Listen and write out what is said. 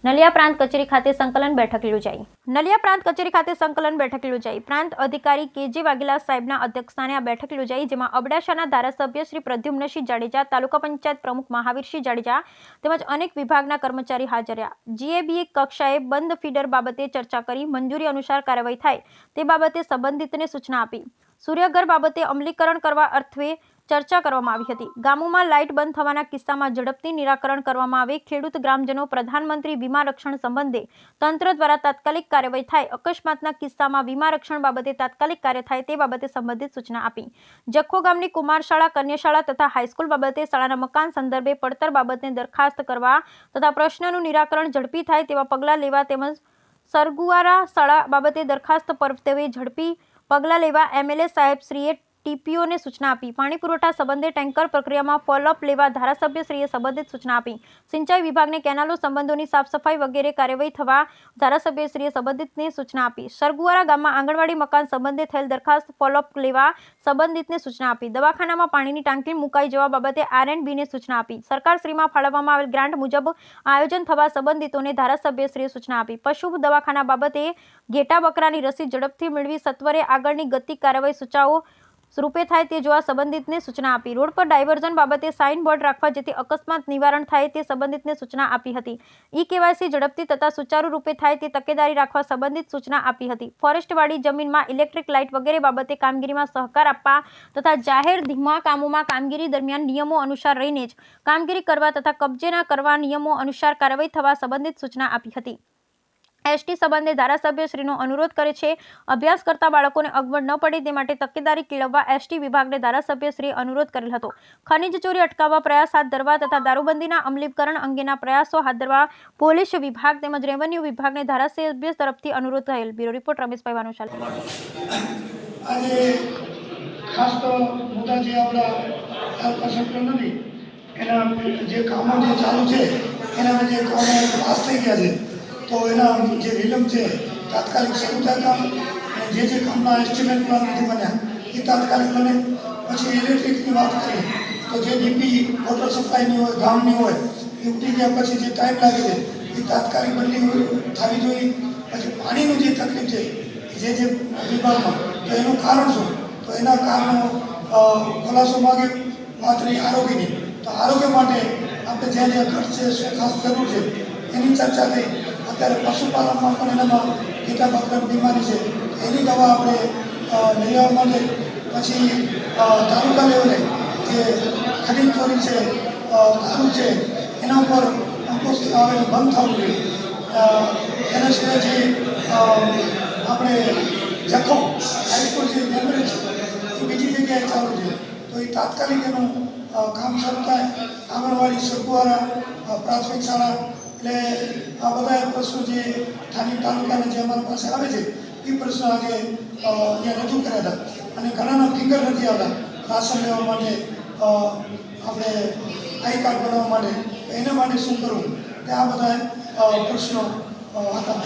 નલિયા પ્રાંત કચેરી ખાતે સંકલન બેઠક યોજાઈ। નલિયા પ્રાંત કચેરી ખાતે સંકલન બેઠક યોજાઈ। પ્રાંત અધિકારી કે.જે. વાઘેલા સાહેબના અધ્યક્ષસ્થાને આ બેઠક યોજાઈ, જેમાં અબડાસાના ધારાસભ્ય શ્રી પ્રદ્યુમ્નસિંહ જાડેજા, તાલુકા પંચાયત પ્રમુખ મહાવીરસિંહ જાડેજા તેમજ અનેક વિભાગના કર્મચારી હાજર રહ્યા। જીએબીએ કક્ષાએ બંધ ફીડર બાબતે ચર્ચા કરી મંજૂરી અનુસાર કાર્યવાહી થાય તે બાબતે સંબંધિતને સૂચના આપી। સૂર્યઘર બાબતે અમલીકરણ કરવા અર્થે ચર્ચા કરવામાં આવી હતી। ગામોમાં લાઇટ બંધ થવાના કિસ્સામાં ઝડપથી નિરાકરણ કરવામાં આવે। ખેડૂત ગ્રામજનો પ્રધાનમંત્રી વીમા રક્ષણ સંબંધે તંત્ર દ્વારા તાત્કાલિક કાર્યવાહી થાય। અકસ્માતના કિસ્સામાં વીમા રક્ષણ બાબતે તાત્કાલિક કાર્ય થાય તે બાબતે સંબંધિત સૂચના આપી। જખો ગામની કુમાર શાળા, કન્યા શાળા તથા હાઈસ્કૂલ બાબતે શાળાના મકાન સંદર્ભે પડતર બાબતને દરખાસ્ત કરવા તથા પ્રશ્નનું નિરાકરણ ઝડપી થાય તેવા પગલાં લેવા તેમજ સરગુવારા શાળા બાબતે દરખાસ્ત પરત્વે ઝડપી પગલાં લેવા એમએલએ સાહેબશ્રીએ ટીપીઓને સૂચના આપી। પાણી પુરવઠા સંબંધે ટેન્કર પ્રક્રિયામાં ફોલોઅપ લેવા ધારાસભ્યશ્રીએ સંબંધિત સૂચના આપી। સિંચાઈ વિભાગને કેનાલો સંબંધોની સાફ સફાઈ વગેરે કાર્યવાહી થવા ધારાસભ્યશ્રીએ સંબંધિતને સૂચના આપી। સરગુવારા ગામમાં આંગણવાડી મકાન સંબંધે થયેલ દરખાસ્ત ફોલોઅપ લેવા સંબંધિતને સૂચના આપી। દવાખાનામાં પાણીની ટાંકી મુકાઈ જવા બાબતે આર&બીને સૂચના આપી। સરકારશ્રીમાં ફાળવવામાં આવેલ ગ્રાન્ટ મુજબ આયોજન થવા સંબંધિતોને ધારાસભ્યશ્રીએ સૂચના આપી। પશુ દવાખાના બાબતે ઘેટા બકરાની રસી ઝડપથી મેળવી સત્વરે આગળની ગતિ કાર્યવાહી સુચાવો રૂપે થાય તે જોવા સંબંધિતને સૂચના આપી। રોડ પર ડાયવર્ઝન બાબતે સાઇન બોર્ડ રાખવા જેથી અકસ્માત નિવારણ થાય તે સંબંધિતને સૂચના આપી હતી। ઈ-કેવાયસી ઝડપથી તથા સુચારુ રૂપે થાય તે તકેદારી રાખવા સંબંધિત સૂચના આપી હતી। ફોરેસ્ટવાળી જમીનમાં ઇલેક્ટ્રિક લાઇટ વગેરે બાબતે કામગીરીમાં સહકાર આપવા તથા જાહેર ધીમા કામોમાં કામગીરી દરમિયાન નિયમો અનુસાર રહીને જ કામગીરી કરવા તથા કબજે ન કરવા નિયમો અનુસાર કાર્યવાહી થવા સંબંધિત સૂચના આપી હતી। એસટી સંબંધે ધારાસભ્યશ્રીનો અનુરોધ કરે છે, અભ્યાસ કરતા બાળકોને અગવડ ન પડે તે માટે તકેદારી કેળવવા એસટી વિભાગને ધારાસભ્યશ્રીએ અનુરોધ કરેલ હતો। ખનીજ ચોરી અટકાવવા પ્રયાસ હાથ ધરવા તથા દારૂબંધીના અમલીકરણ અંગેના પ્રયાસો હાથ ધરવા પોલીસ વિભાગ તેમજ રેવન્યુ વિભાગને ધારાસભ્ય તરફથી અનુરોધ થયેલ। Bureau report Rameshbhai Vanushal. આજે ખાસ તો મુદ્દા જે આપણા સક્રિય નથી એના જે કામો જે ચાલુ છે એના જે કામો પાસ થઈ ગયા છે તો એના જે વિલંબ છે તાત્કાલિક શરૂ થાય કામ અને જે કામના એસ્ટિમેટ પ્લાન નથી બન્યા એ તાત્કાલિક બને। પછી ઇલેક્ટ્રિકની વાત કરીએ તો જે ડીપી વોટર સપ્લાયની હોય ગામની હોય એ ઉઠી ગયા પછી જે ટાઈમ લાગે છે એ તાત્કાલિક બદલી થવી જોઈએ। પછી પાણીનું જે તકલીફ છે જે વિભાગમાં તો એનું કારણ શું તો એના કારણો ખુલાસો માગે। વાત રહી આરોગ્યની તો આરોગ્ય માટે આપણે જ્યાં જ્યાં ખર્ચ છે શું ખાસ જરૂર છે એની ચર્ચા થઈ। અત્યારે પશુપાલનમાં પણ એનામાં ઘેટા બકરાની બીમારી છે એની દવા આપણે લઈ આવવા માટે પછી તાલુકા લેવલે જે ખનીજ ચોરી છે દારૂ છે એના ઉપર અંકુશ આવેલું બંધ થવું જોઈએ। એના સિવાય જે આપણે જખો હાઈસ્કૂલ જે મેમરી છે એ બીજી જગ્યાએ ચાલુ છે તો એ તાત્કાલિક એનું કામ શરૂ થાય। આંગણવાડી સરગુવારા પ્રાથમિક શાળા એટલે આ બધા પ્રશ્નો જે સ્થાનિક તાલુકાના જે અમારી પાસે આવે છે એ પ્રશ્નો આજે અહીંયા રજૂ કર્યા હતા અને ઘણાના ફિંગર નથી આવતા રાશન લેવા માટે આપણે આઈ કાર્ડ બનાવવા માટે એના માટે શું કરવું તે આ બધા પ્રશ્નો હતા।